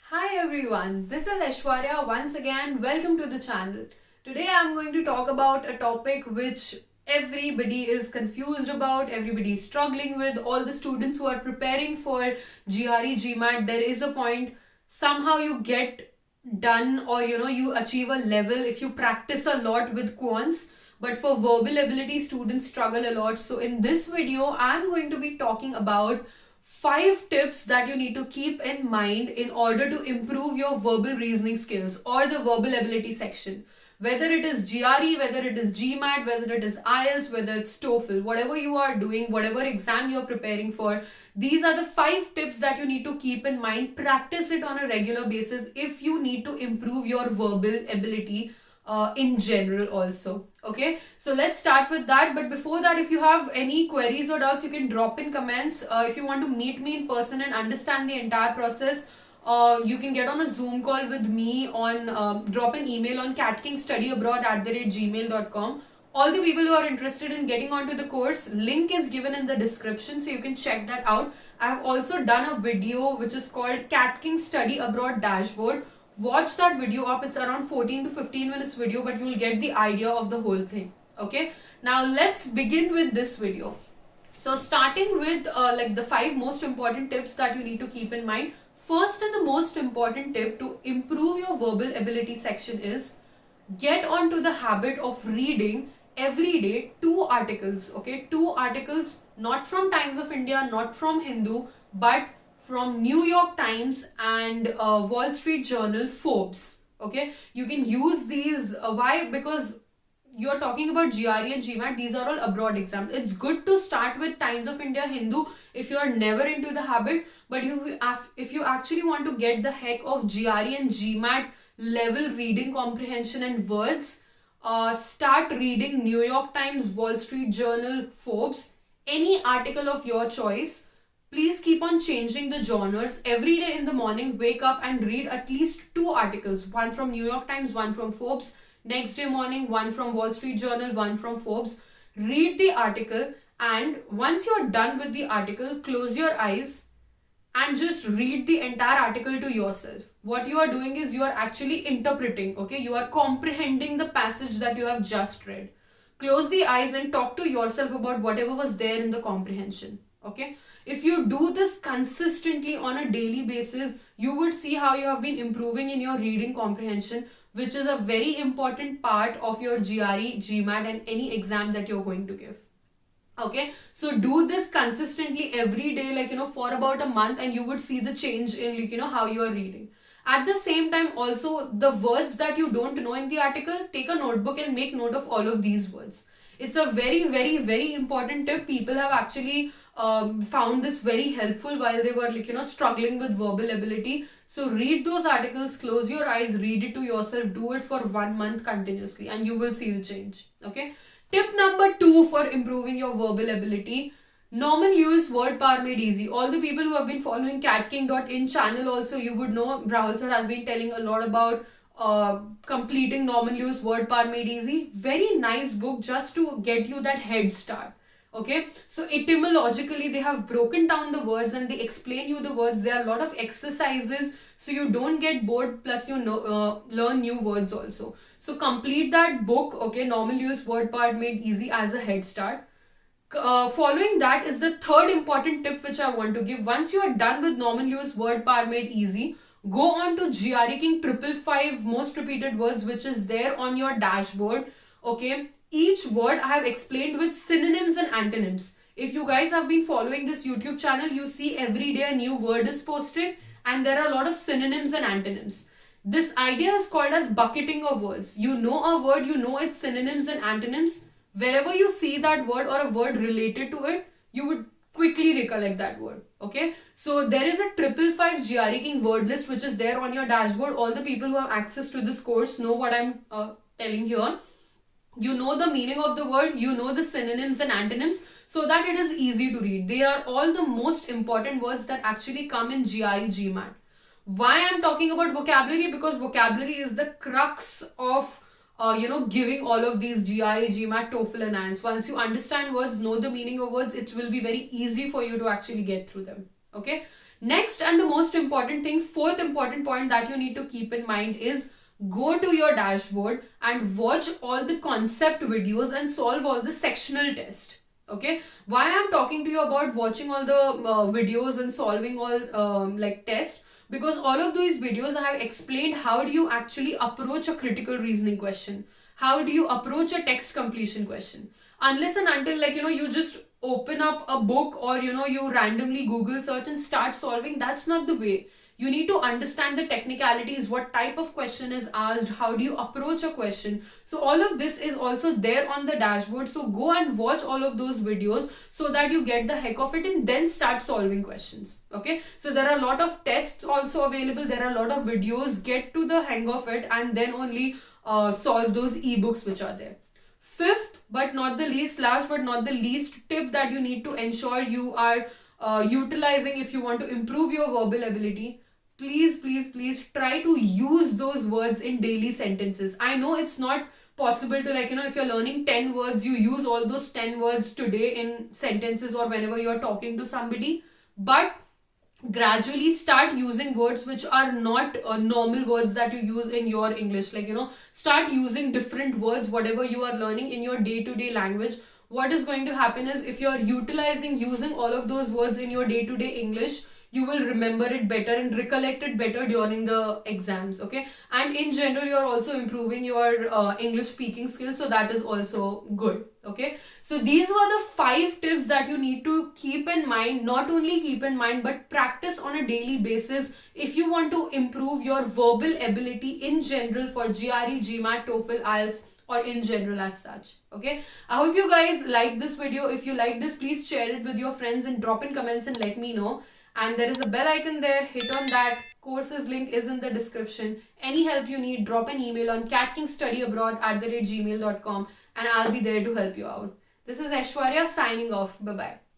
Hi everyone, this is Aishwarya once again. Welcome to the channel. Today I am going to talk about a topic which everybody is confused about, everybody is struggling with, all the students who are preparing for GRE, GMAT. There is a point somehow you get done or you achieve a level if you practice a lot with quants, but for verbal ability students struggle a lot. So in this video I'm going to be talking about 5 tips that you need to keep in mind in order to improve your verbal reasoning skills or the verbal ability section. Whether it is GRE, whether it is GMAT, whether it is IELTS, whether it's TOEFL, whatever you are doing, whatever exam you're preparing for, these are the 5 tips that you need to keep in mind. Practice it on a regular basis if you need to improve your verbal ability in general also. Okay, so let's start with that. But before that, if you have any queries or doubts, you can drop in comments. If you want to meet me in person and understand the entire process, you can get on a Zoom call with me on drop an email on catkingsstudyabroad@gmail.com. All the people who are interested in getting onto the course, link is given in the description, so you can check that out. I have also done a video which is called Cat King Study Abroad Dashboard. Watch that video up. It's around 14 to 15 minutes video, but you will get the idea of the whole thing. Okay, now let's begin with this video. So starting with like the 5 most important tips that you need to keep in mind. First and the most important tip to improve your verbal ability section is get onto the habit of reading every day 2 articles. Okay, 2 articles, not from Times of India, not from Hindu, but from New York Times and Wall Street Journal, Forbes. Okay, you can use these. Why? Because you're talking about GRE and GMAT, these are all abroad exams. It's good to start with Times of India, Hindu if you are never into the habit, but if you actually want to get the heck of GRE and GMAT level reading comprehension and words, start reading New York Times, Wall Street Journal, Forbes, any article of your choice. Please keep on changing the genres. Every day in the morning, wake up and read at least 2 articles. One from New York Times, one from Forbes. Next day morning, one from Wall Street Journal, one from Forbes. Read the article, and once you're done with the article, close your eyes and just read the entire article to yourself. What you are doing is you are actually interpreting, okay? You are comprehending the passage that you have just read. Close the eyes and talk to yourself about whatever was there in the comprehension. Okay, if you do this consistently on a daily basis, you would see how you have been improving in your reading comprehension, which is a very important part of your GRE, GMAT and any exam that you're going to give. Okay, so do this consistently every day, like for about a month, and you would see the change in how you are reading. At the same time, also the words that you don't know in the article, take a notebook and make note of all of these words. It's a very, very, very important tip. People have actually found this very helpful while they were struggling with verbal ability. So read those articles, close your eyes, read it to yourself, do it for 1 month continuously, and you will see the change. Okay. Tip number 2 for improving your verbal ability: Norman Lewis word power made easy. All the people who have been following catking.in channel also, you would know Rahul sir has been telling a lot about completing Norman Lewis word power made easy. Very nice book just to get you that head start. Okay, so etymologically they have broken down the words and they explain you the words. There are a lot of exercises so you don't get bored, plus learn new words also. So complete that book, okay, Norman Lewis word power made easy, as a head start. Following that is the third important tip which I want to give. Once you are done with Norman Lewis word power made easy, go on to GRE King 555 most repeated words, which is there on your dashboard. Okay, each word I have explained with synonyms and antonyms. If you guys have been following this YouTube channel, you see every day a new word is posted and there are a lot of synonyms and antonyms. This idea is called as bucketing of words. You know a word, you know its synonyms and antonyms. Wherever you see that word or a word related to it, you would quickly recollect that word. Okay, so there is a 555 GRE King word list which is there on your dashboard. All the people who have access to this course know what I'm telling here. You know the meaning of the word, you know the synonyms and antonyms, so that it is easy to read. They are all the most important words that actually come in GRE, GMAT. Why I'm talking about vocabulary? Because vocabulary is the crux of giving all of these GRE, GMAT, TOEFL and IELTS. Once you understand words, know the meaning of words, it will be very easy for you to actually get through them. Okay. Next and the most important thing, fourth important point that you need to keep in mind is go to your dashboard and watch all the concept videos and solve all the sectional tests. Okay. Why I'm talking to you about watching all the videos and solving all like tests, because all of these videos I have explained how do you actually approach a critical reasoning question, how do you approach a text completion question. Unless and until, like, you just open up a book or you randomly Google search and start solving, that's not the way. You need to understand the technicalities, what type of question is asked, how do you approach a question. So all of this is also there on the dashboard, so go and watch all of those videos so that you get the heck of it and then start solving questions. Okay, so there are a lot of tests also available, there are a lot of videos, get to the hang of it and then only solve those ebooks which are there. Fifth but not the least, last but not the least tip that you need to ensure you are utilizing if you want to improve your verbal ability, please try to use those words in daily sentences. I know it's not possible to, like, if you're learning 10 words, you use all those 10 words today in sentences or whenever you're talking to somebody, but gradually start using words which are not normal words that you use in your English. Like, start using different words whatever you are learning in your day-to-day language. What is going to happen is, if you are using all of those words in your day-to-day English, you will remember it better and recollect it better during the exams. Okay, and in general you're also improving your English speaking skills, so that is also good. Okay, so these were the 5 tips that you need to keep in mind, not only keep in mind but practice on a daily basis if you want to improve your verbal ability in general for GRE, GMAT, TOEFL, IELTS, or in general as such. Okay, I hope you guys like this video. If you like this, please share it with your friends and drop in comments and let me know. And there is a bell icon there, hit on that. Courses link is in the description. Any help you need, drop an email on catkingstudyabroad@gmail.com and I'll be there to help you out. This is Aishwarya signing off. Bye bye.